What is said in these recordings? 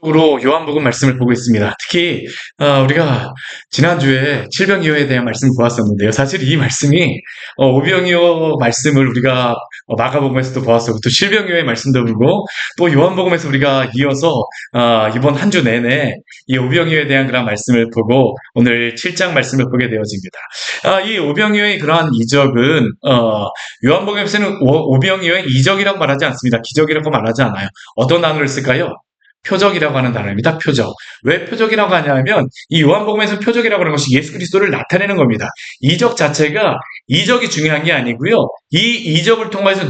으로 요한복음 말씀을 보고 있습니다. 특히 우리가 지난주에 칠병이어에 대한 말씀을 보았었는데요. 사실 이 말씀이 오병이어 말씀을 우리가 마가복음에서도 보았었고 또 칠병이어의 말씀도 보고 또 요한복음에서 우리가 이어서 이번 한 주 내내 이 오병이어에 대한 그런 말씀을 보고 오늘 7장 말씀을 보게 되어집니다. 이 오병이어의 그러한 이적은 요한복음에서는 오병이어의 이적이라고 말하지 않습니다. 기적이라고 말하지 않아요. 어떤 단어를 쓸까요? 표적이라고 하는 단어입니다. 표적. 왜 표적이라고 하냐면 이 요한복음에서 표적이라고 하는 것이 예수 그리스도를 나타내는 겁니다. 이적 자체가 이적이 중요한 게 아니고요. 이 이적을 통해서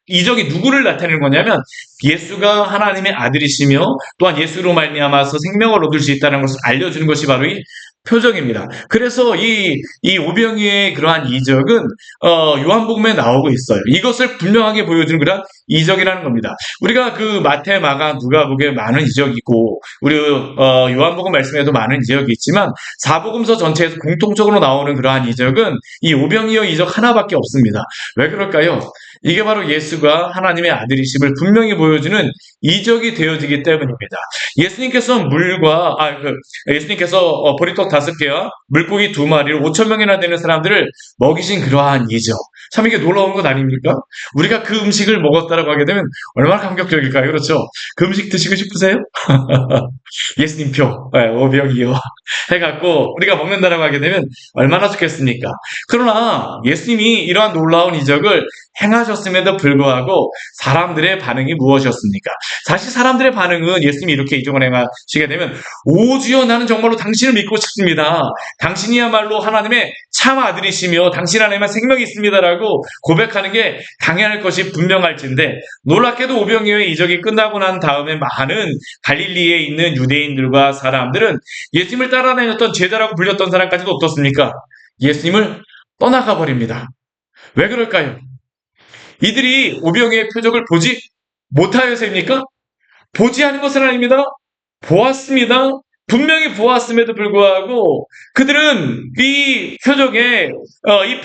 이적이 누구를 나타내는 거냐면 예수가 하나님의 아들이시며 또한 예수로 말미암아서 생명을 얻을 수 있다는 것을 알려주는 것이 바로 이 표적입니다. 그래서 이 오병이의 그러한 이적은 요한복음에 나오고 있어요. 이것을 분명하게 보여주는 그런 이적이라는 겁니다. 우리가 그 마태, 마가, 누가복음에 많은 이적이고 우리 요한복음 말씀에도 많은 이적이 있지만 사복음서 전체에서 공통적으로 나오는 그러한 이적은 이 오병이어 이적 하나밖에 없습니다. 왜 그럴까요? 이게 바로 예수가 하나님의 아들이심을 분명히 보여주는 이적이 되어지기 때문입니다. 예수님께서 보리떡 5개와 물고기 2마리를 5천 명이나 되는 사람들을 먹이신 그러한 이적. 참 이게 놀라운 것 아닙니까? 우리가 그 음식을 먹었다라고 하게 되면 얼마나 감격적일까요? 그렇죠? 그 음식 드시고 싶으세요? 예수님표, 오병이어 해갖고 우리가 먹는다라고 하게 되면 얼마나 좋겠습니까? 그러나 예수님이 이러한 놀라운 이적을 행하셨음에도 불구하고 사람들의 반응이 무엇이었습니까? 사실 사람들의 반응은 예수님이 이렇게 이적을 행하시게 되면 오 주여 나는 정말로 당신을 믿고 싶습니다. 당신이야말로 하나님의 참 아들이시며 당신 안에만 생명이 있습니다라고 고백하는 게 당연할 것이 분명할진데 놀랍게도 오병이어의 이적이 끝나고 난 다음에 많은 갈릴리에 있는 유대인들과 사람들은 예수님을 따라다녔던 제자라고 불렸던 사람까지도 어떻습니까? 예수님을 떠나가 버립니다. 왜 그럴까요? 이들이 오병이어의 표적을 보지 못하여서입니까? 보지 않은 것은 아닙니다. 보았습니다. 분명히 보았음에도 불구하고 그들은 이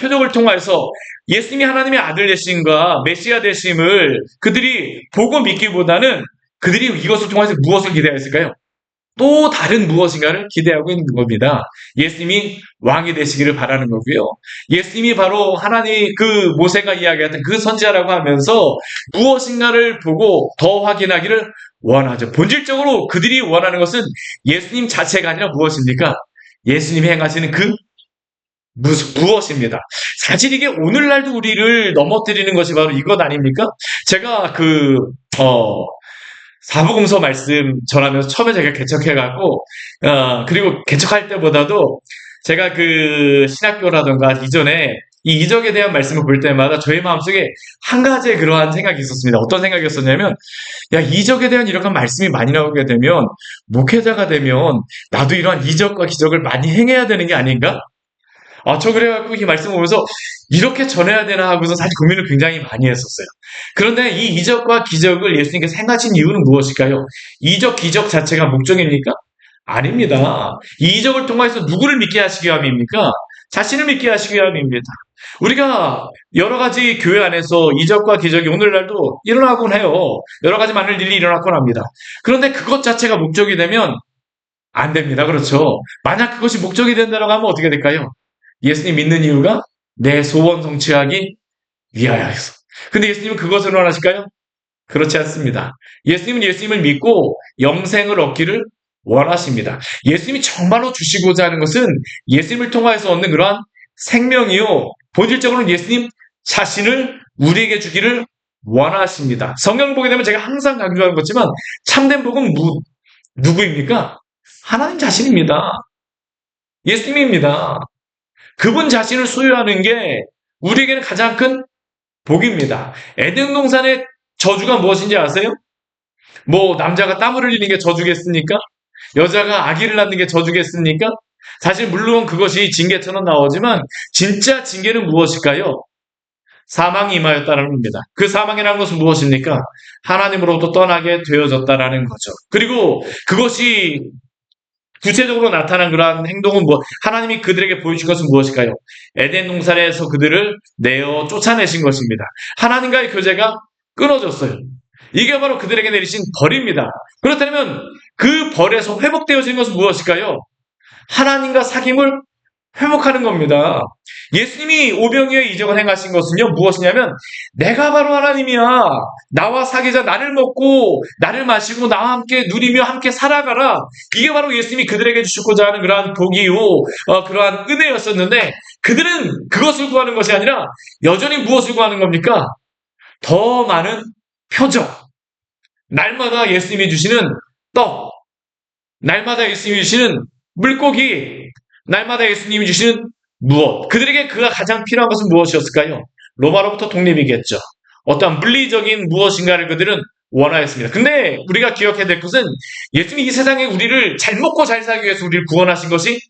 표적을 통해서 예수님이 하나님의 아들 되심과 메시아 되심을 그들이 보고 믿기보다는 그들이 이것을 통해서 무엇을 기대했을까요? 또 다른 무엇인가를 기대하고 있는 겁니다. 예수님이 왕이 되시기를 바라는 거고요. 예수님이 바로 하나님 모세가 이야기했던 그 선지자라고 하면서 무엇인가를 보고 더 확인하기를 원하죠. 본질적으로 그들이 원하는 것은 예수님 자체가 아니라 무엇입니까? 예수님이 행하시는 무엇입니다. 사실 이게 오늘날도 우리를 넘어뜨리는 것이 바로 이것 아닙니까? 제가 사복음서 말씀 전하면서 처음에 제가 개척해갖고, 그리고 개척할 때보다도 제가 신학교라던가 이전에 이 이적에 대한 말씀을 볼 때마다 저의 마음속에 한 가지의 그러한 생각이 있었습니다. 어떤 생각이었었냐면, 야, 이적에 대한 이런 말씀이 많이 나오게 되면, 목회자가 되면, 나도 이러한 이적과 기적을 많이 행해야 되는 게 아닌가? 저 그래갖고 이 말씀 보면서 이렇게 전해야 되나 하고서 사실 고민을 굉장히 많이 했었어요. 그런데 이 이적과 기적을 예수님께서 행하신 이유는 무엇일까요? 이적, 기적 자체가 목적입니까? 아닙니다. 이 이적을 통해서 누구를 믿게 하시기 위함입니까? 자신을 믿게 하시기 위함입니다. 우리가 여러 가지 교회 안에서 이적과 기적이 오늘날도 일어나곤 해요. 여러 가지 많은 일이 일어나곤 합니다. 그런데 그것 자체가 목적이 되면 안 됩니다. 그렇죠? 만약 그것이 목적이 된다고 하면 어떻게 될까요? 예수님 믿는 이유가 내 소원 성취하기 위하여서. 근데 예수님은 그것을 원하실까요? 그렇지 않습니다. 예수님은 예수님을 믿고 영생을 얻기를 원하십니다. 예수님이 정말로 주시고자 하는 것은 예수님을 통하여서 얻는 그러한 생명이요. 본질적으로는 예수님 자신을 우리에게 주기를 원하십니다. 성경 보게 되면 제가 항상 강조하는 거지만 참된 복은 누구입니까? 하나님 자신입니다. 예수님입니다. 그분 자신을 소유하는 게 우리에게는 가장 큰 복입니다. 에덴 동산의 저주가 무엇인지 아세요? 남자가 땀을 흘리는 게 저주겠습니까? 여자가 아기를 낳는 게 저주겠습니까? 사실 물론 그것이 징계처럼 나오지만 진짜 징계는 무엇일까요? 사망이 임하였다는 겁니다. 그 사망이라는 것은 무엇입니까? 하나님으로부터 떠나게 되어졌다라는 거죠. 그리고 그것이 구체적으로 나타난 그러한 행동은 하나님이 그들에게 보여준 것은 무엇일까요? 에덴 동산에서 그들을 내어 쫓아내신 것입니다. 하나님과의 교제가 끊어졌어요. 이게 바로 그들에게 내리신 벌입니다. 그렇다면 그 벌에서 회복되어지는 것은 무엇일까요? 하나님과 사귐을 회복하는 겁니다. 예수님이 오병이어의 이적을 행하신 것은요, 무엇이냐면, 내가 바로 하나님이야. 나와 사귀자, 나를 먹고, 나를 마시고, 나와 함께 누리며 함께 살아가라. 이게 바로 예수님이 그들에게 주시고자 하는 그러한 복이요, 그러한 은혜였었는데, 그들은 그것을 구하는 것이 아니라, 여전히 무엇을 구하는 겁니까? 더 많은 표적. 날마다 예수님이 주시는 떡. 날마다 예수님이 주시는 물고기. 날마다 예수님이 주시는 무엇. 그들에게 그가 가장 필요한 것은 무엇이었을까요? 로마로부터 독립이겠죠. 어떠한 물리적인 무엇인가를 그들은 원하였습니다. 근데 우리가 기억해야 될 것은 예수님이 이 세상에 우리를 잘 먹고 잘 살기 위해서 우리를 구원하신 것이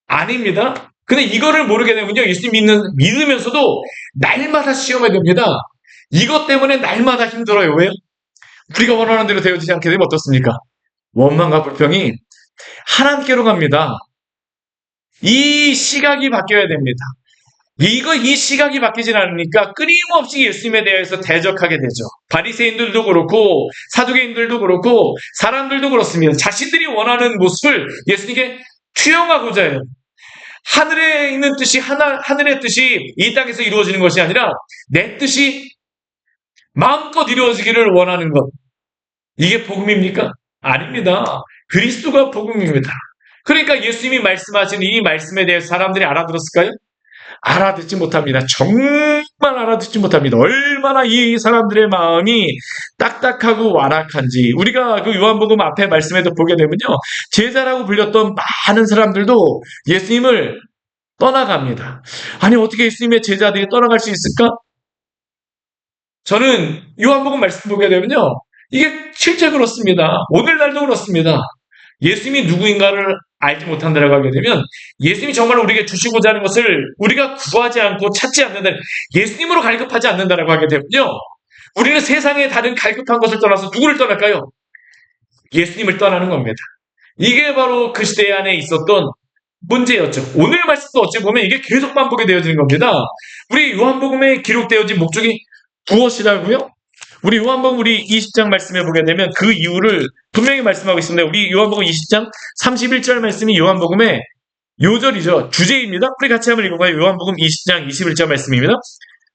아닙니다. 근데 이거를 모르게 되면요, 예수님 믿으면서도 날마다 시험해야 됩니다. 이것 때문에 날마다 힘들어요. 왜요? 우리가 원하는 대로 되어지지 않게 되면 어떻습니까? 원망과 불평이 하나님께로 갑니다. 이 시각이 바뀌어야 됩니다. 이 시각이 바뀌진 않으니까 끊임없이 예수님에 대해서 대적하게 되죠. 바리새인들도 그렇고 사두개인들도 그렇고 사람들도 그렇습니다. 자신들이 원하는 모습을 예수님께 투영하고자 해요. 하늘에 있는 뜻이 하늘의 뜻이 이 땅에서 이루어지는 것이 아니라 내 뜻이 마음껏 이루어지기를 원하는 것. 이게 복음입니까? 아닙니다. 그리스도가 복음입니다. 그러니까 예수님이 말씀하신 이 말씀에 대해서 사람들이 알아들었을까요? 알아듣지 못합니다. 정말 알아듣지 못합니다. 얼마나 이 사람들의 마음이 딱딱하고 완악한지. 우리가 그 요한복음 앞에 말씀에도 보게 되면요, 제자라고 불렸던 많은 사람들도 예수님을 떠나갑니다. 아니, 어떻게 예수님의 제자들이 떠나갈 수 있을까? 저는 요한복음 말씀 보게 되면요, 이게 실제 그렇습니다. 오늘날도 그렇습니다. 예수님이 누구인가를 알지 못한다라고 하게 되면 예수님이 정말 우리에게 주시고자 하는 것을 우리가 구하지 않고 찾지 않는다, 예수님으로 갈급하지 않는다라고 하게 되면요, 우리는 세상의 다른 갈급한 것을 떠나서 누구를 떠날까요? 예수님을 떠나는 겁니다. 이게 바로 그 시대 안에 있었던 문제였죠. 오늘 말씀도 어찌 보면 이게 계속 반복이 되어지는 겁니다. 우리 요한복음에 기록되어진 목적이 무엇이라고요? 우리 요한복음 우리 20장 말씀에 보게 되면 그 이유를 분명히 말씀하고 있습니다. 우리 요한복음 20장 31절 말씀이 요한복음의 요절이죠. 주제입니다. 우리 같이 한번 읽어봐요. 요한복음 20장 21절 말씀입니다.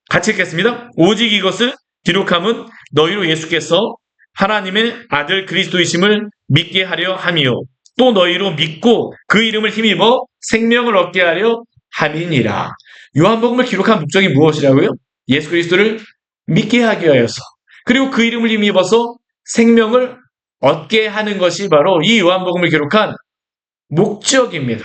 같이 읽겠습니다. 오직 이것을 기록함은 너희로 예수께서 하나님의 아들 그리스도이심을 믿게 하려 함이요, 또 너희로 믿고 그 이름을 힘입어 생명을 얻게 하려 함이니라. 요한복음을 기록한 목적이 무엇이라고요? 예수 그리스도를 믿게 하기 위하여서, 그리고 그 이름을 힘입어서 생명을 얻게 하는 것이 바로 이 요한복음을 기록한 목적입니다.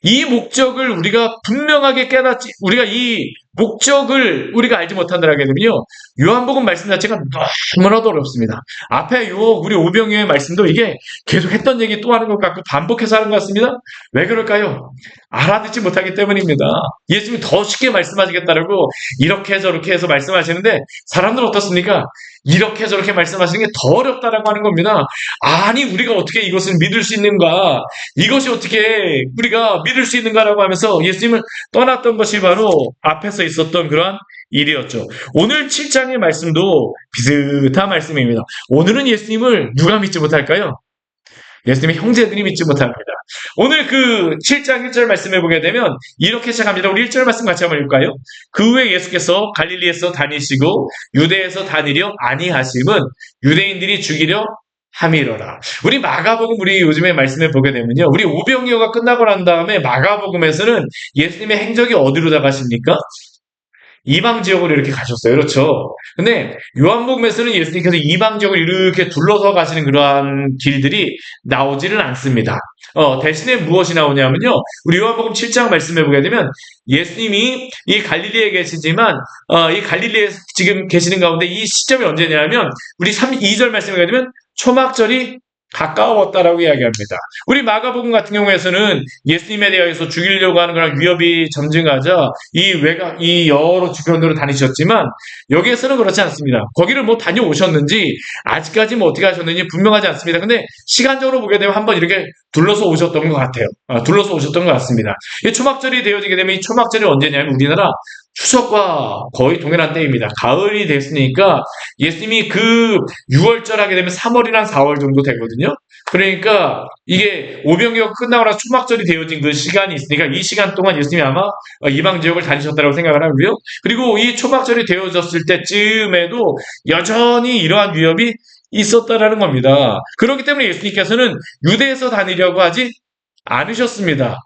이 목적을 우리가 분명하게 깨닫지, 우리가 이 목적을 우리가 알지 못한다라고 하면요, 요한복음 말씀 자체가 너무나도 어렵습니다. 앞에 우리 오병이어의 말씀도 이게 계속 했던 얘기 또 하는 것 같고 반복해서 하는 것 같습니다. 왜 그럴까요? 알아듣지 못하기 때문입니다. 예수님이 더 쉽게 말씀하시겠다라고 이렇게 저렇게 해서 말씀하시는데 사람들은 어떻습니까? 이렇게 저렇게 말씀하시는 게 더 어렵다라고 하는 겁니다. 아니, 우리가 어떻게 이것을 믿을 수 있는가? 이것이 어떻게 우리가 믿을 수 있는가라고 하면서 예수님을 떠났던 것이 바로 앞에서 있었던 그러한 일이었죠. 오늘 7장의 말씀도 비슷한 말씀입니다. 오늘은 예수님을 누가 믿지 못할까요? 예수님의 형제들이 믿지 못합니다. 오늘 그 7장 1절 말씀해 보게 되면 이렇게 시작합니다. 우리 1절 말씀 같이 한번 읽을까요? 그 후에 예수께서 갈릴리에서 다니시고 유대에서 다니려 아니하심은 유대인들이 죽이려 함이로라. 우리 마가복음 우리 요즘에 말씀해 보게 되면요, 우리 오병이어가 끝나고 난 다음에 마가복음에서는 예수님의 행적이 어디로 나가십니까? 이방 지역으로 이렇게 가셨어요. 그렇죠? 근데 요한복음에서는 예수님께서 이방 지역을 이렇게 둘러서 가시는 그러한 길들이 나오지는 않습니다. 대신에 무엇이 나오냐면요, 우리 요한복음 7장 말씀해 보게 되면 예수님이 이 갈릴리에 계시지만 이 갈릴리에 지금 계시는 가운데 이 시점이 언제냐면 우리 2절 말씀에 보게 되면 초막절이 가까웠다라고 이야기합니다. 우리 마가복음 같은 경우에서는 예수님에 대해서 죽이려고 하는 그런 위협이 점증하자 이 여러 주변으로 다니셨지만 여기에서는 그렇지 않습니다. 거기를 뭐 다녀오셨는지 아직까지 뭐 어떻게 하셨는지 분명하지 않습니다. 근데 시간적으로 보게 되면 한번 이렇게 둘러서 오셨던 것 같아요. 둘러서 오셨던 것 같습니다. 이 초막절이 되어지게 되면 이 초막절이 언제냐면 우리나라 추석과 거의 동일한 때입니다. 가을이 됐으니까 예수님이 그 6월절 하게 되면 3월이나 4월 정도 되거든요. 그러니까 이게 오병이어가 끝나고 나서 초막절이 되어진 그 시간이 있으니까 이 시간 동안 예수님이 아마 이방 지역을 다니셨다고 생각을 하고요. 그리고 이 초막절이 되어졌을 때쯤에도 여전히 이러한 위협이 있었다라는 겁니다. 그렇기 때문에 예수님께서는 유대에서 다니려고 하지 않으셨습니다.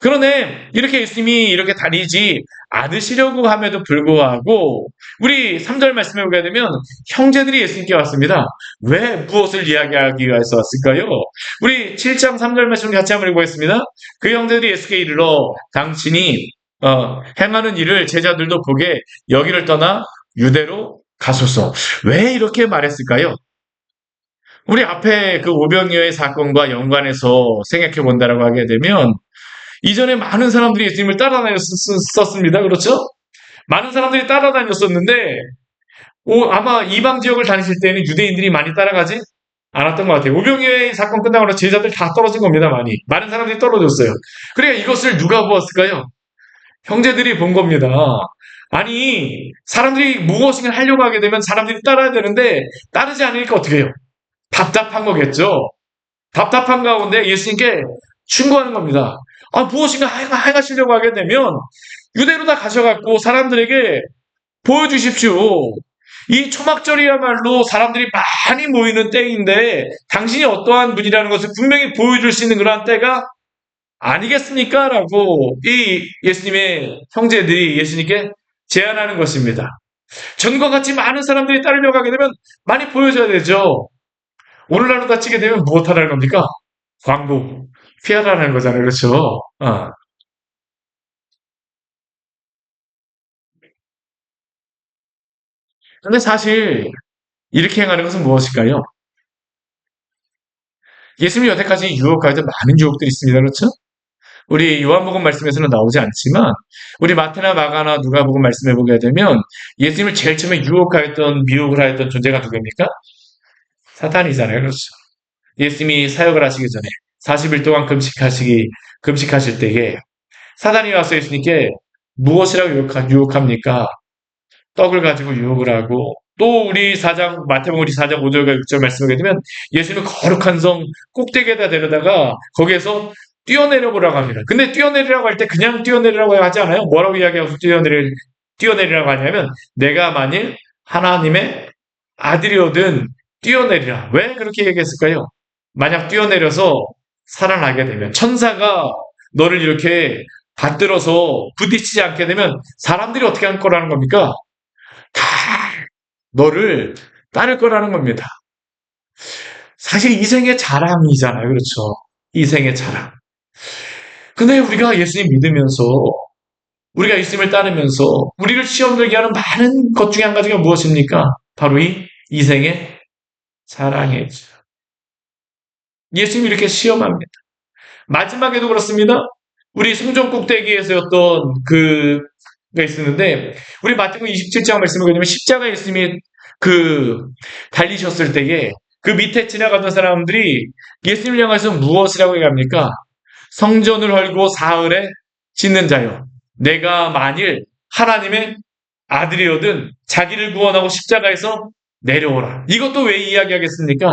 그런데 이렇게 예수님이 이렇게 다니지 않으시려고 함에도 불구하고 우리 3절 말씀에 보게 되면 형제들이 예수님께 왔습니다. 왜 무엇을 이야기하기 위해서 왔을까요? 우리 7장 3절 말씀을 같이 한번 읽어보겠습니다. 그 형제들이 예수께 이르러 당신이 행하는 일을 제자들도 보게 여기를 떠나 유대로 가소서. 왜 이렇게 말했을까요? 우리 앞에 그 오병이어의 사건과 연관해서 생각해 본다라고 하게 되면 이전에 많은 사람들이 예수님을 따라다녔었습니다. 그렇죠? 많은 사람들이 따라다녔었는데 아마 이방 지역을 다니실 때는 유대인들이 많이 따라가지 않았던 것 같아요. 오병이어의 사건 끝나고 나서 제자들 다 떨어진 겁니다. 많은 사람들이 떨어졌어요. 그러니까 이것을 누가 보았을까요? 형제들이 본 겁니다. 아니 사람들이 무엇인가 하려고 하게 되면 사람들이 따라야 되는데 따르지 않으니까 어떻게 해요? 답답한 거겠죠. 답답한 가운데 예수님께 충고하는 겁니다. 무엇인가 행하시려고 하게 되면 유대로 다 가셔갖고 사람들에게 보여주십시오. 이 초막절이야말로 사람들이 많이 모이는 때인데 당신이 어떠한 분이라는 것을 분명히 보여줄 수 있는 그러한 때가 아니겠습니까? 라고 이 예수님의 형제들이 예수님께 제안하는 것입니다. 전과 같이 많은 사람들이 따르려고 하게 되면 많이 보여줘야 되죠. 오늘날로 다치게 되면 무엇 하라는 겁니까? 광고. 피하라는 거잖아요. 그렇죠? 근데 사실 이렇게 행하는 것은 무엇일까요? 예수님이 여태까지 유혹할 때 많은 유혹들이 있습니다. 그렇죠? 우리 요한복음 말씀에서는 나오지 않지만 우리 마태나 마가나 누가복음 말씀해 보게 되면 예수님을 제일 처음에 유혹하였던 미혹을 하였던 존재가 누구입니까? 사탄이잖아요. 그렇죠? 예수님이 사역을 하시기 전에 40일 동안 금식하실 때에 사단이 와서 예수님께 무엇이라고 유혹합니까? 떡을 가지고 유혹을 하고 또 우리 마태복음 우리 4장 5절과 6절 말씀을 하게 되면 예수님은 거룩한 성 꼭대기에다 데려다가 거기에서 뛰어내려 보라고 합니다. 근데 뛰어내리라고 할 때 그냥 뛰어내리라고 하지 않아요? 뭐라고 이야기하고 뛰어내리라고 하냐면 내가 만일 하나님의 아들이거든 뛰어내리라. 왜 그렇게 얘기했을까요? 만약 뛰어내려서 살아나게 되면 천사가 너를 이렇게 받들어서 부딪히지 않게 되면 사람들이 어떻게 할 거라는 겁니까? 다 너를 따를 거라는 겁니다. 사실 이생의 자랑이잖아요. 그렇죠? 이생의 자랑. 근데 우리가 예수님 믿으면서 우리가 예수님을 따르면서 우리를 시험 들게 하는 많은 것 중에 한 가지가 무엇입니까? 바로 이 이생의 자랑이죠. 예수님이 이렇게 시험합니다. 마지막에도 그렇습니다. 우리 성전 꼭대기에서였던 그가 있었는데 우리 마태복음 27장 말씀을 보면 십자가 예수님이 달리셨을 때에 그 밑에 지나가던 사람들이 예수님을 향해서 무엇이라고 얘기합니까? 성전을 헐고 사흘에 짓는 자요. 내가 만일 하나님의 아들이거든 자기를 구원하고 십자가에서 내려오라. 이것도 왜 이야기하겠습니까?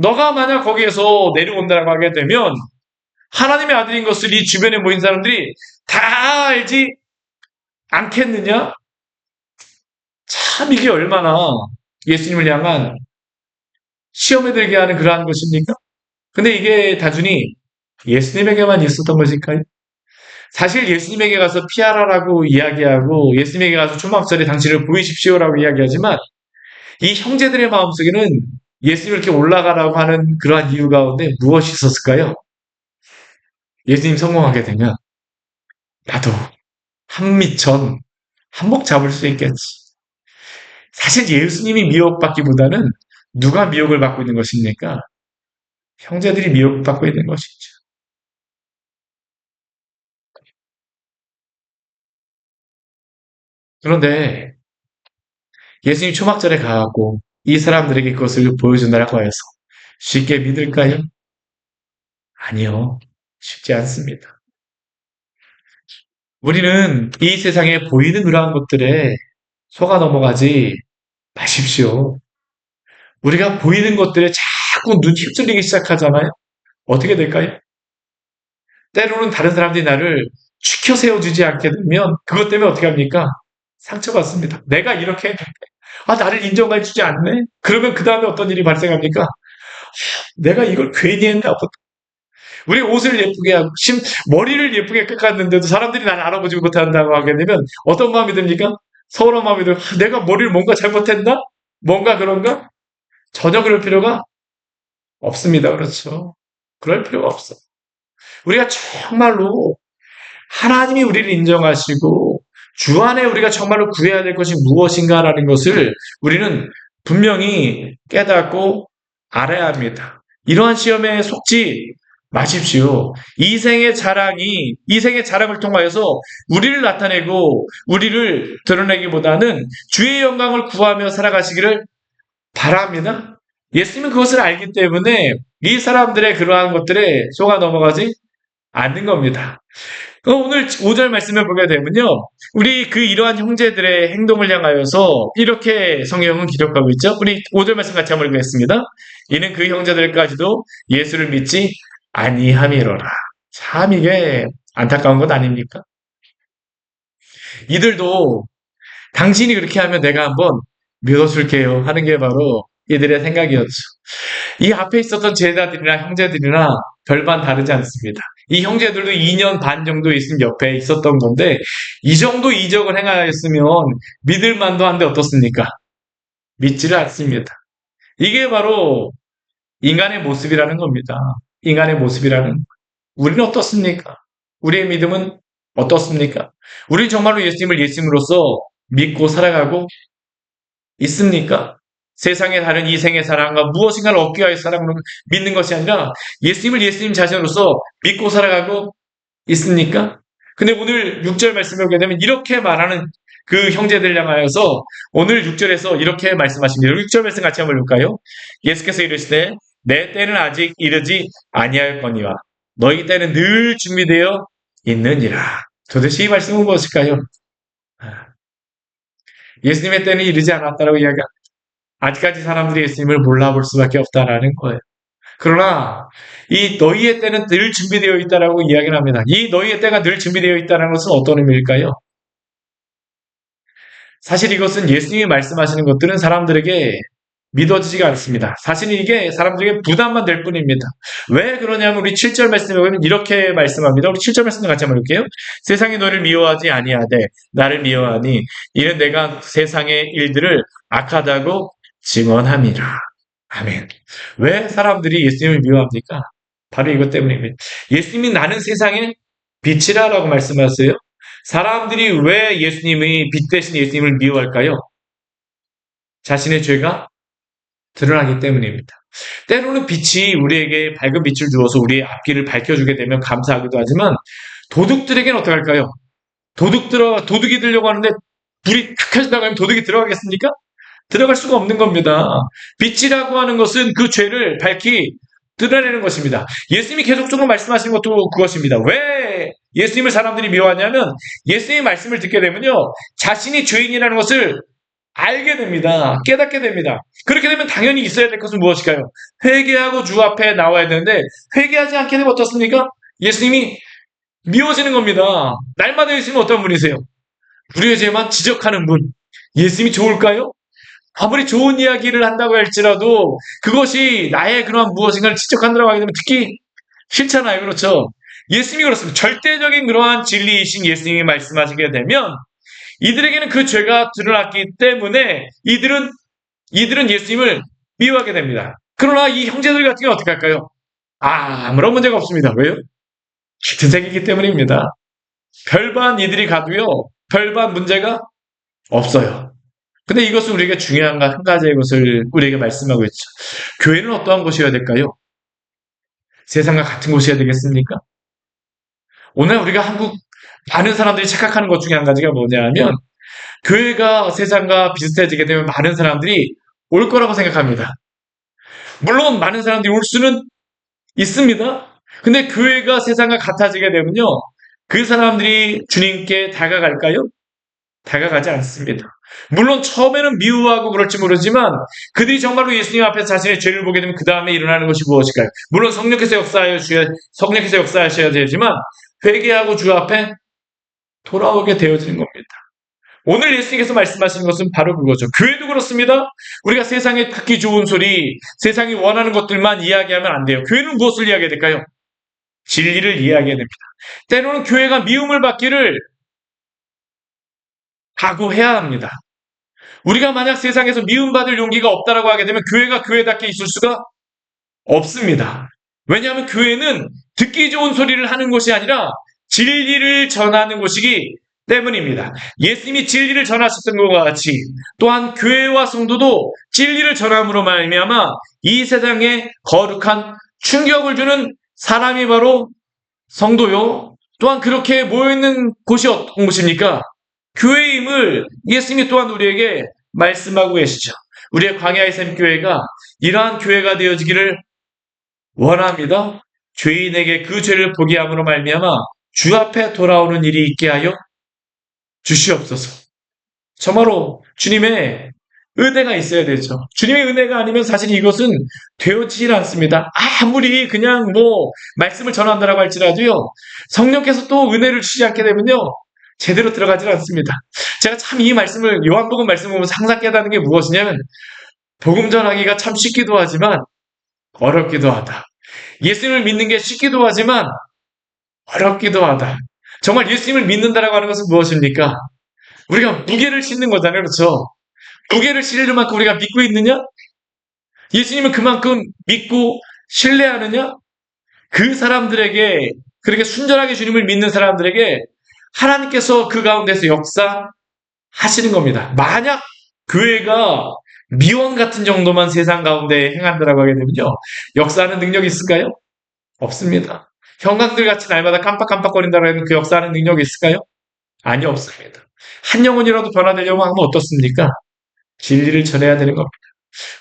너가 만약 거기에서 내려온다고 하게 되면 하나님의 아들인 것을 이 주변에 모인 사람들이 다 알지 않겠느냐? 참 이게 얼마나 예수님을 향한 시험에 들게 하는 그러한 것입니까? 근데 이게 단순히 예수님에게만 있었던 것일까요? 사실 예수님에게 가서 피하라라고 이야기하고 예수님에게 가서 초막절에 당신을 보이십시오라고 이야기하지만 이 형제들의 마음속에는 예수님을 이렇게 올라가라고 하는 그러한 이유 가운데 무엇이 있었을까요? 예수님 성공하게 되면 나도 한미천 한몫 잡을 수 있겠지. 사실 예수님이 미혹받기보다는 누가 미혹을 받고 있는 것입니까? 형제들이 미혹받고 있는 것이죠. 그런데 예수님 초막절에 가고 이 사람들에게 그것을 보여준다고 해서 쉽게 믿을까요? 아니요. 쉽지 않습니다. 우리는 이 세상에 보이는 그러한 것들에 속아 넘어가지 마십시오. 우리가 보이는 것들에 자꾸 눈 휩쓸리기 시작하잖아요. 어떻게 될까요? 때로는 다른 사람들이 나를 추켜 세워주지 않게 되면 그것 때문에 어떻게 합니까? 상처받습니다. 내가 이렇게 했는데 나를 인정해주지 않네? 그러면 그 다음에 어떤 일이 발생합니까? 내가 이걸 괜히 했나 보다. 우리 옷을 예쁘게 하고 머리를 예쁘게 깎았는데도 사람들이 나를 알아보지 못한다고 하게 되면 어떤 마음이 듭니까? 서운한 마음이 들어요. 내가 머리를 뭔가 잘못했나? 뭔가 그런가? 전혀 그럴 필요가 없습니다. 그렇죠. 그럴 필요가 없어. 우리가 정말로 하나님이 우리를 인정하시고 주 안에 우리가 정말로 구해야 될 것이 무엇인가라는 것을 우리는 분명히 깨닫고 알아야 합니다. 이러한 시험에 속지 마십시오. 이생의 자랑을 통하여서 우리를 나타내고 우리를 드러내기보다는 주의 영광을 구하며 살아가시기를 바랍니다. 예수님은 그것을 알기 때문에 이 사람들의 그러한 것들에 속아 넘어가지 않는 겁니다. 오늘 5절 말씀을 보게 되면요. 우리 이러한 형제들의 행동을 향하여서 이렇게 성경은 기록하고 있죠. 우리 5절 말씀 같이 한번 읽겠습니다. 이는 그 형제들까지도 예수를 믿지 아니함이로라. 참 이게 안타까운 것 아닙니까? 이들도 당신이 그렇게 하면 내가 한번 믿어줄게요 하는 게 바로 이들의 생각이었죠. 이 앞에 있었던 제자들이나 형제들이나 별반 다르지 않습니다. 이 형제들도 2년 반 정도 있으면 옆에 있었던 건데 이 정도 이적을 행하였으면 믿을 만도 한데 어떻습니까? 믿지를 않습니다. 이게 바로 인간의 모습이라는 겁니다. 인간의 모습이라는. 우리는 어떻습니까? 우리의 믿음은 어떻습니까? 우리 정말로 예수님을 예수님으로서 믿고 살아가고 있습니까? 세상의 다른 이생의 사랑과 무엇인가를 얻기 위하여 사랑으로 믿는 것이 아니라 예수님을 예수님 자신으로서 믿고 살아가고 있습니까? 근데 오늘 6절 말씀을 보게 되면 이렇게 말하는 그 형제들 향하여서 오늘 6절에서 이렇게 말씀하십니다. 6절 말씀 같이 한번 볼까요? 예수께서 이르시되 내 때는 아직 이르지 아니하였거니와 너희 때는 늘 준비되어 있느니라. 도대체 이 말씀은 무엇일까요? 예수님의 때는 이르지 않았다라고 이야기합니다. 아직까지 사람들이 예수님을 몰라볼 수밖에 없다라는 거예요. 그러나 이 너희의 때는 늘 준비되어 있다라고 이야기를 합니다. 이 너희의 때가 늘 준비되어 있다는 것은 어떤 의미일까요? 사실 이것은 예수님이 말씀하시는 것들은 사람들에게 믿어지지가 않습니다. 사실 이게 사람들에게 부담만 될 뿐입니다. 왜 그러냐면 우리 7절 말씀에 보면 이렇게 말씀합니다. 우리 7절 말씀 같이 한번 볼게요. 세상이 너를 미워하지 아니하되 나를 미워하니 이는 내가 세상의 일들을 악하다고 증언함이라. 아멘. 왜 사람들이 예수님을 미워합니까? 바로 이것 때문입니다. 예수님이 나는 세상의 빛이라라고 말씀하세요. 사람들이 왜 예수님의 빛 대신 예수님을 미워할까요? 자신의 죄가 드러나기 때문입니다. 때로는 빛이 우리에게 밝은 빛을 주어서 우리의 앞길을 밝혀주게 되면 감사하기도 하지만 도둑들에게는 어떡할까요? 도둑이 들려고 하는데 불이 켜져 나가면 도둑이 들어가겠습니까? 들어갈 수가 없는 겁니다. 빛이라고 하는 것은 그 죄를 밝히 드러내는 것입니다. 예수님이 계속적으로 말씀하시는 것도 그것입니다. 왜 예수님을 사람들이 미워하냐면 예수님의 말씀을 듣게 되면요. 자신이 죄인이라는 것을 알게 됩니다. 깨닫게 됩니다. 그렇게 되면 당연히 있어야 될 것은 무엇일까요? 회개하고 주 앞에 나와야 되는데 회개하지 않게 되면 어떻습니까? 예수님이 미워지는 겁니다. 날마다 예수님은 어떤 분이세요? 우리의 죄만 지적하는 분. 예수님이 좋을까요? 아무리 좋은 이야기를 한다고 할지라도 그것이 나의 그런 무엇인가를 지적한다고 하게 되면 듣기 싫잖아요. 그렇죠? 예수님이 그렇습니다. 절대적인 그러한 진리이신 예수님이 말씀하시게 되면 이들에게는 그 죄가 드러났기 때문에 이들은 예수님을 미워하게 됩니다. 그러나 이 형제들 같은 경우는 어떻게 할까요? 아무런 문제가 없습니다. 왜요? 같은 색이기 때문입니다. 별반 이들이 가도요. 별반 문제가 없어요. 근데 이것은 우리에게 중요한 한 가지의 것을 우리에게 말씀하고 있죠. 교회는 어떠한 곳이어야 될까요? 세상과 같은 곳이어야 되겠습니까? 오늘 우리가 많은 사람들이 착각하는 것 중에 한 가지가 뭐냐면 교회가 세상과 비슷해지게 되면 많은 사람들이 올 거라고 생각합니다. 물론 많은 사람들이 올 수는 있습니다. 근데 교회가 세상과 같아지게 되면요. 그 사람들이 주님께 다가갈까요? 다가가지 않습니다. 물론 처음에는 미워하고 그럴지 모르지만 그들이 정말로 예수님 앞에서 자신의 죄를 보게 되면 그 다음에 일어나는 것이 무엇일까요? 물론 성령께서 역사하셔야 되지만 회개하고 주 앞에 돌아오게 되어지는 겁니다. 오늘 예수님께서 말씀하신 것은 바로 그거죠. 교회도 그렇습니다. 우리가 세상에 듣기 좋은 소리, 세상이 원하는 것들만 이야기하면 안 돼요. 교회는 무엇을 이야기해야 될까요? 진리를 이야기해야 됩니다. 때로는 교회가 미움을 받기를 각오해야 합니다. 우리가 만약 세상에서 미움받을 용기가 없다라고 하게 되면 교회가 교회답게 있을 수가 없습니다. 왜냐하면 교회는 듣기 좋은 소리를 하는 것이 아니라 진리를 전하는 곳이기 때문입니다. 예수님이 진리를 전하셨던 것과 같이 또한 교회와 성도도 진리를 전함으로 말미암아 이 세상에 거룩한 충격을 주는 사람이 바로 성도요. 또한 그렇게 모여있는 곳이 어떤 곳입니까? 교회임을 예수님이 또한 우리에게 말씀하고 계시죠. 우리의 광야의 샘 교회가 이러한 교회가 되어지기를 원합니다. 죄인에게 그 죄를 보게 함으로 말미암아 주 앞에 돌아오는 일이 있게 하여 주시옵소서. 정말로 주님의 은혜가 있어야 되죠. 주님의 은혜가 아니면 사실 이것은 되어지질 않습니다. 아무리 그냥 말씀을 전한다라고 할지라도요. 성령께서 또 은혜를 주시지 않게 되면요. 제대로 들어가질 않습니다. 제가 참 이 말씀을 요한복음 말씀을 보면서 항상 깨닫는 게 무엇이냐면 복음 전하기가 참 쉽기도 하지만 어렵기도 하다. 예수님을 믿는 게 쉽기도 하지만 어렵기도 하다. 정말 예수님을 믿는다라고 하는 것은 무엇입니까? 우리가 무게를 싣는 거잖아요. 그렇죠? 무게를 실을 만큼 우리가 믿고 있느냐? 예수님은 그만큼 믿고 신뢰하느냐? 그 사람들에게 그렇게 순전하게 주님을 믿는 사람들에게 하나님께서 그 가운데서 역사하시는 겁니다. 만약 교회가 미원 같은 정도만 세상 가운데 행한다라고 하게 되면요. 역사하는 능력이 있을까요? 없습니다. 형광들 같이 날마다 깜빡깜빡거린다고 하는 그 역사하는 능력이 있을까요? 아니, 없습니다. 한 영혼이라도 변화되려면 하면 어떻습니까? 진리를 전해야 되는 겁니다.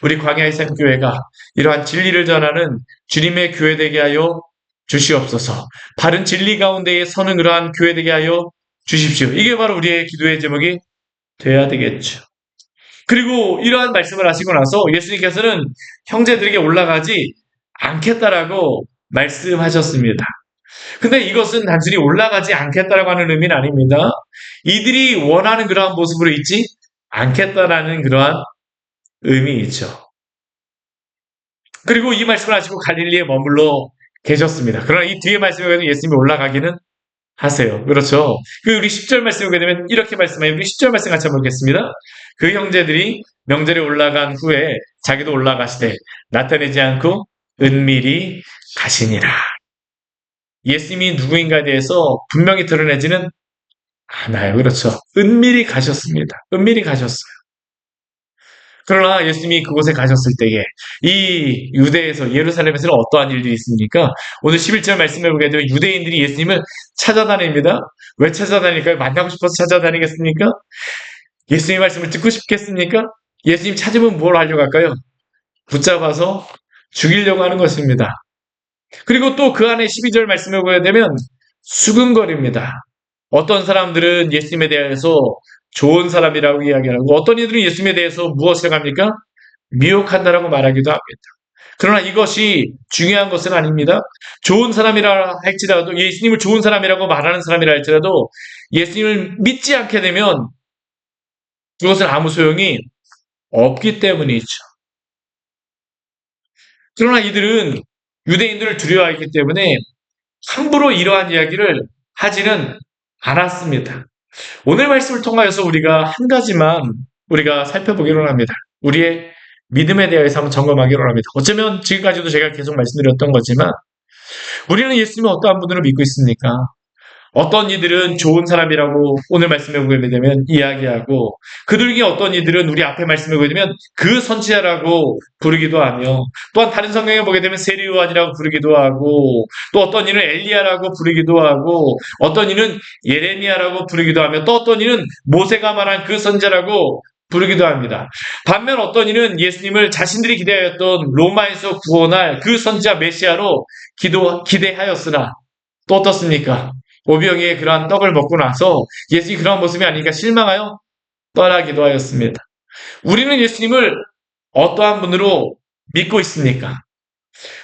우리 광야의 샘 교회가 이러한 진리를 전하는 주님의 교회 되게 하여 주시옵소서. 바른 진리 가운데에 서는 그러한 교회 되게 하여 주십시오. 이게 바로 우리의 기도의 제목이 돼야 되겠죠. 그리고 이러한 말씀을 하시고 나서 예수님께서는 형제들에게 올라가지 않겠다라고 말씀하셨습니다. 근데 이것은 단순히 올라가지 않겠다라고 하는 의미는 아닙니다. 이들이 원하는 그러한 모습으로 있지 않겠다라는 그러한 의미이죠. 그리고 이 말씀을 하시고 갈릴리에 머물러 계셨습니다. 그러나 이 뒤에 말씀에 예수님이 올라가기는 하세요. 그렇죠. 우리 10절 말씀을 보게 되면 이렇게 말씀해요. 우리 10절 말씀 같이 한번 보겠습니다. 그 형제들이 명절에 올라간 후에 자기도 올라가시되 나타내지 않고 은밀히 가시니라. 예수님이 누구인가에 대해서 분명히 드러내지는 않아요. 그렇죠. 은밀히 가셨습니다. 은밀히 가셨어요. 그러나 예수님이 그곳에 가셨을 때에 이 유대에서 예루살렘에서는 어떠한 일들이 있습니까? 오늘 11절 말씀해 보게 되면 유대인들이 예수님을 찾아다닙니다. 왜 찾아다닐까요? 만나고 싶어서 찾아다니겠습니까? 예수님 말씀을 듣고 싶겠습니까? 예수님 찾으면 뭘 하려고 할까요? 붙잡아서 죽이려고 하는 것입니다. 그리고 또 그 안에 12절 말씀해 보게 되면 수근거립니다. 어떤 사람들은 예수님에 대해서 좋은 사람이라고 이야기하고 어떤 이들은 예수님에 대해서 무엇이라고 합니까? 미혹한다라고 말하기도 합니다. 그러나 이것이 중요한 것은 아닙니다. 좋은 사람이라 할지라도 예수님을 좋은 사람이라고 말하는 사람이라 할지라도 예수님을 믿지 않게 되면 그것은 아무 소용이 없기 때문이죠. 그러나 이들은 유대인들을 두려워하기 때문에 함부로 이러한 이야기를 하지는 않았습니다. 오늘 말씀을 통하여서 우리가 한 가지만 우리가 살펴보기로 합니다. 우리의 믿음에 대해서 한번 점검하기로 합니다. 어쩌면 지금까지도 제가 계속 말씀드렸던 거지만 우리는 예수님을 어떠한 분으로 믿고 있습니까? 어떤 이들은 좋은 사람이라고 오늘 말씀해 보게 되면 이야기하고 그들 중에 어떤 이들은 우리 앞에 말씀해 보게 되면 그 선지자라고 부르기도 하며 또한 다른 성경에 보게 되면 세리요한이라고 부르기도 하고 또 어떤 이는 엘리야라고 부르기도 하고 어떤 이는 예레미야라고 부르기도 하며 또 어떤 이는 모세가 말한 그 선지자라고 부르기도 합니다. 반면 어떤 이는 예수님을 자신들이 기대하였던 로마에서 구원할 그 선지자 메시아로 기대하였으나 또 어떻습니까? 오병이의 그러한 떡을 먹고 나서 예수님이 그런 모습이 아니니까 실망하여 떠나기도 하였습니다. 우리는 예수님을 어떠한 분으로 믿고 있습니까?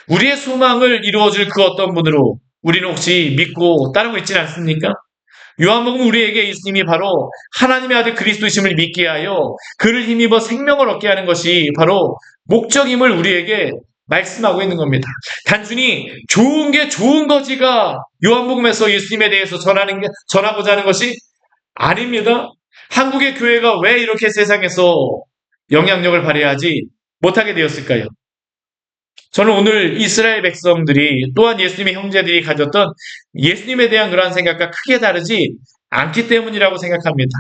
우리의 소망을 이루어줄 그 어떤 분으로 우리는 혹시 믿고 따르고 있지는 않습니까? 요한복음 우리에게 예수님이 바로 하나님의 아들 그리스도이심을 믿게 하여 그를 힘입어 생명을 얻게 하는 것이 바로 목적임을 우리에게 말씀하고 있는 겁니다. 단순히 좋은 게 좋은 거지가 요한복음에서 예수님에 대해서 전하고자 하는 것이 아닙니다. 한국의 교회가 왜 이렇게 세상에서 영향력을 발휘하지 못하게 되었을까요? 저는 오늘 이스라엘 백성들이 또한 예수님의 형제들이 가졌던 예수님에 대한 그러한 생각과 크게 다르지 않기 때문이라고 생각합니다.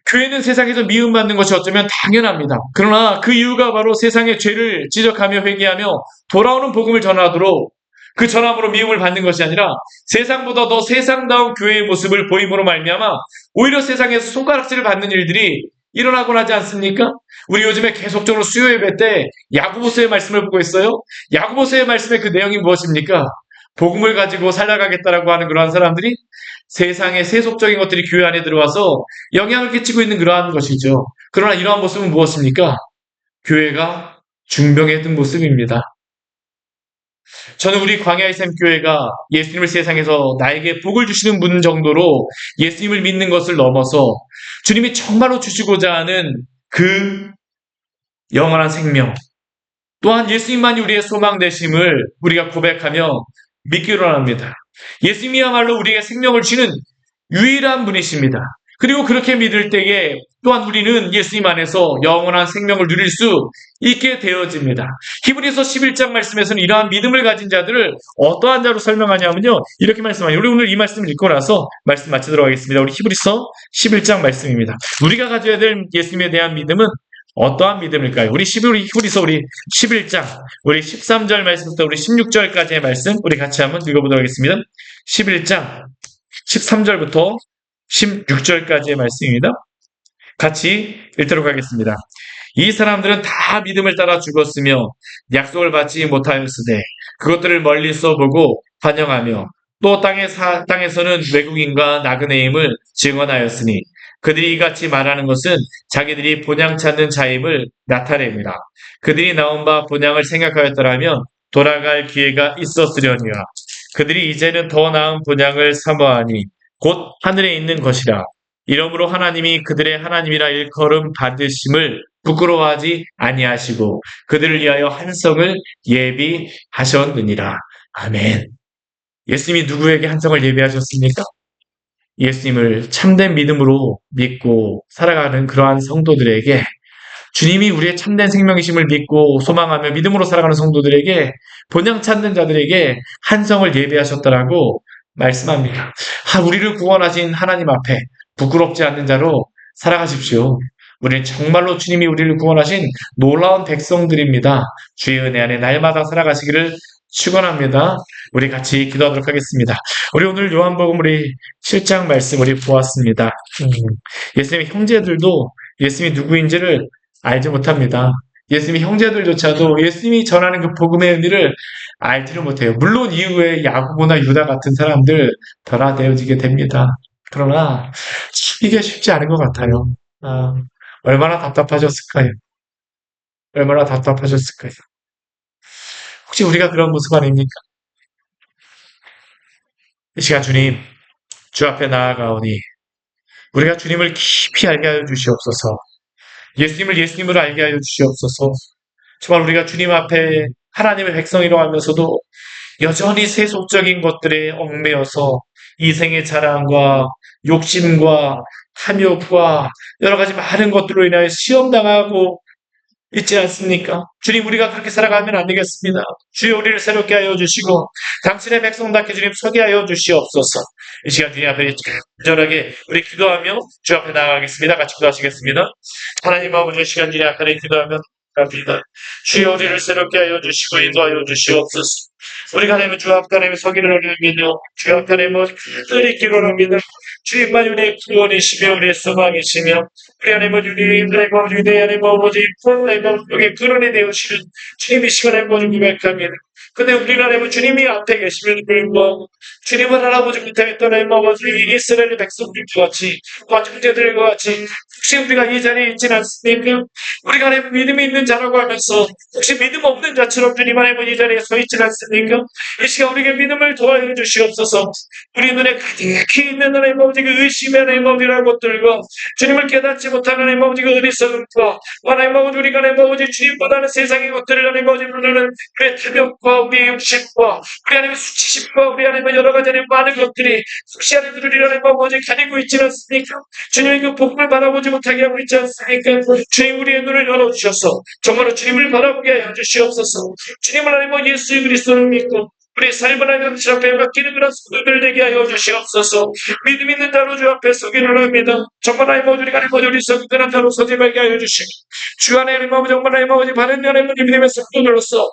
교회는 세상에서 미움받는 것이 어쩌면 당연합니다. 그러나 그 이유가 바로 세상의 죄를 지적하며 회개하며 돌아오는 복음을 전하도록 그 전함으로 미움을 받는 것이 아니라 세상보다 더 세상다운 교회의 모습을 보임으로 말미암아 오히려 세상에서 손가락질을 받는 일들이 일어나곤 하지 않습니까? 우리 요즘에 계속적으로 수요 예배 때 야고보서의 말씀을 보고 있어요. 야고보서의 말씀의 그 내용이 무엇입니까? 복음을 가지고 살아가겠다라고 하는 그러한 사람들이 세상의 세속적인 것들이 교회 안에 들어와서 영향을 끼치고 있는 그러한 것이죠. 그러나 이러한 모습은 무엇입니까? 교회가 중병에 든 모습입니다. 저는 우리 광야의 샘 교회가 예수님을 세상에서 나에게 복을 주시는 분 정도로 예수님을 믿는 것을 넘어서 주님이 정말로 주시고자 하는 그 영원한 생명, 또한 예수님만이 우리의 소망 되심을 우리가 고백하며 믿기로 합니다. 예수님이야말로 우리에게 생명을 주는 유일한 분이십니다. 그리고 그렇게 믿을 때에 또한 우리는 예수님 안에서 영원한 생명을 누릴 수 있게 되어집니다. 히브리서 11장 말씀에서는 이러한 믿음을 가진 자들을 어떠한 자로 설명하냐면요. 이렇게 말씀하죠. 우리 오늘 이 말씀을 읽고 나서 말씀 마치도록 하겠습니다. 우리 히브리서 11장 말씀입니다. 우리가 가져야 될 예수님에 대한 믿음은 어떠한 믿음일까요? 우리 히브리서 우리 11장, 우리 13절 말씀부터 우리 16절까지의 말씀 우리 같이 한번 읽어보도록 하겠습니다. 11장 13절부터 16절까지의 말씀입니다. 같이 읽도록 하겠습니다. 이 사람들은 다 믿음을 따라 죽었으며 약속을 받지 못하였으되 그것들을 멀리서 보고 환영하며 또 땅에서는 외국인과 나그네임을 증언하였으니 그들이 이같이 말하는 것은 자기들이 본향 찾는 자임을 나타냅니다. 그들이 나온 바 본향을 생각하였더라면 돌아갈 기회가 있었으려니와 그들이 이제는 더 나은 본향을 사모하니 곧 하늘에 있는 것이라. 이러므로 하나님이 그들의 하나님이라 일컬음 받으심을 부끄러워하지 아니하시고 그들을 위하여 한 성을 예비하셨느니라. 아멘. 예수님이 누구에게 한 성을 예비하셨습니까? 예수님을 참된 믿음으로 믿고 살아가는 그러한 성도들에게 주님이 우리의 참된 생명이심을 믿고 소망하며 믿음으로 살아가는 성도들에게 본향 찾는 자들에게 한 성을 예비하셨다라고 말씀합니다. 우리를 구원하신 하나님 앞에 부끄럽지 않는 자로 살아가십시오. 우리는 정말로 주님이 우리를 구원하신 놀라운 백성들입니다. 주의 은혜 안에 날마다 살아가시기를 축원합니다. 우리 같이 기도하도록 하겠습니다. 우리 오늘 요한복음 우리 7장 말씀 우리 보았습니다. 예수님의 형제들도 예수님이 누구인지를 알지 못합니다. 예수님의 형제들조차도 예수님이 전하는 그 복음의 의미를 알지를 못해요. 물론 이후에 야고보나 유다 같은 사람들 변화되어지게 됩니다. 그러나 이게 쉽지 않은 것 같아요. 얼마나 답답하셨을까요? 얼마나 답답하셨을까요? 혹시 우리가 그런 모습 아닙니까? 이 시간 주님, 주 앞에 나아가오니 우리가 주님을 깊이 알게 하여 주시옵소서. 예수님을 예수님으로 알게 하여 주시옵소서. 정말 우리가 주님 앞에 하나님의 백성이라고 하면서도 여전히 세속적인 것들에 얽매여서 이생의 자랑과 욕심과 탐욕과 여러 가지 많은 것들로 인하여 시험당하고 있지 않습니까? 주님, 우리가 그렇게 살아가면 안 되겠습니다. 주여 우리를 새롭게 하여 주시고 당신의 백성답게 주님 서게 하여 주시옵소서. 이 시간 주님 앞에 간절하게 우리 기도하며 주 앞에 나아가겠습니다. 같이 기도하시겠습니다. 하나님 아버지, 시간 주님 앞에 기도하며 갑니다. 주여 우리를 새롭게 하여 주시고 인도하여 주시옵소서. 우리가 하나님의 주 앞에 하나님의 서기를 믿어 주 앞에 하나님의 뜻을 기도를 믿어 주님만 우리의 구원이시며 우리의 소망이시며 우리 하나님은 우리의 아버지 하나님 아버지 하나님 근원이 되어주시는 주님이 시간에 모두 고백합니다. 근데 우리는 하나님 주님이 앞에 계심을 불구하고 주님을 할아버지 못하겠던 하나님 아버지 이스라엘 백성들과 같이 과중자들과 같이 혹시 우리가 이 자리에 있지는 않습니까? 우리가 하나님 믿음이 있는 자라고 하면서 혹시 믿음 없는 자처럼 주님 하나님 이 자리에 서 있지는 않습니까? 이 시간 우리에게 믿음을 도와여 주시옵소서. 우리 눈에 가득히 있는 하나님 아버지 그 의심의 하나님 아버지라는 것들과 주님을 깨닫지 못하는 하나님 아버지 그 어리석음과 하나님 아버지 우리가 하나님 아버지 주님보다는 세상의 것들을 하나님 아버지 부르는 그의 탐욕과 우리의 욕심과 우리 하나님의 수치심과 우리 하나님의 여러 가지 많은 것들이 혹시 하나님들을 하나님 아버지 가리고 있지는 않습니까? 주님의 그 복음을 바라보지 못하게 하고 있지 않습니까? 주님 우리의 눈을 열어주셔서 정말로 주님을 바라보게 하여 주시옵소서. 주님을 하나님 예수 그리스도를 믿고 우리 삶을 하나님 앞에 맡기는 그런 소들을 되게 하여 주시옵소서. 믿음 있는 자로 주 앞에 서기를 합니다. 정말 하나님 아버지 우리가 하나님 아버지 우리 서기는 자로 서지 말게 하여 주시고 주 안에 하나님 아버지 정말 하나님 아버지 바른 하나님 믿음의 성도들로서